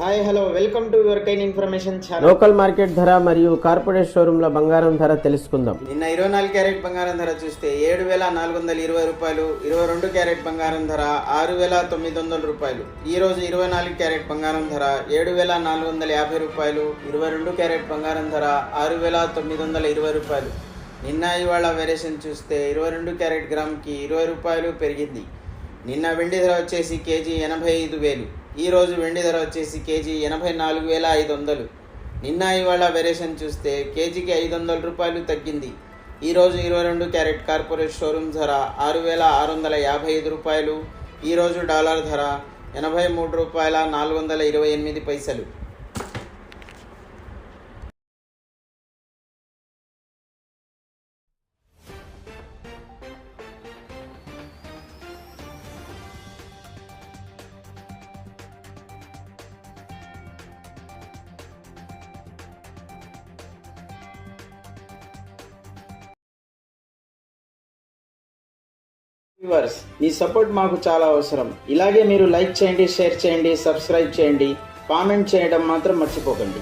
Hi hello welcome to your కైన్ information channel. Local market ధర మరియు కార్పొరేట్ షోరూమ్ల బంగారం ధర తెలుసుకుందాం. నిన్న 24 క్యారెట్ బంగారం ధర చూస్తే 7,420 రూపాయలు. 22 క్యారెట్ బంగారం ధర 6,900 రూపాయలు. ఈ రోజు 24 క్యారెట్ బంగారం ధర 7,450 రూపాయలు. 22 క్యారెట్ బంగారం ధర 6,920 రూపాయలు. నిన్న ఇవాళ వేరియేషన్ చూస్తే 22 క్యారెట్ గ్రామ్కి 20 రూపాయలు పెరిగింది. నిన్న వెండి ధర వచ్చేసి కేజీ 85,000. ఈరోజు వెండి ధర వచ్చేసి కేజీ 84,500. నిన్న ఇవాళ వేరియేషన్ చూస్తే కేజీకి 500 రూపాయలు తగ్గింది. ఈరోజు 22 క్యారెట్ కార్పొరేట్ షోరూమ్ ధర 6,655 రూపాయలు. ఈరోజు డాలర్ ధర 83 రూపాయల 428 పైసలు. వ్యూవర్స్, మీ సపోర్ట్ మాకు చాలా అవసరం. ఇలాగే మీరు లైక్ చేయండి, షేర్ చేయండి, సబ్స్క్రైబ్ చేయండి, కామెంట్ చేయడం మాత్రం మర్చిపోకండి.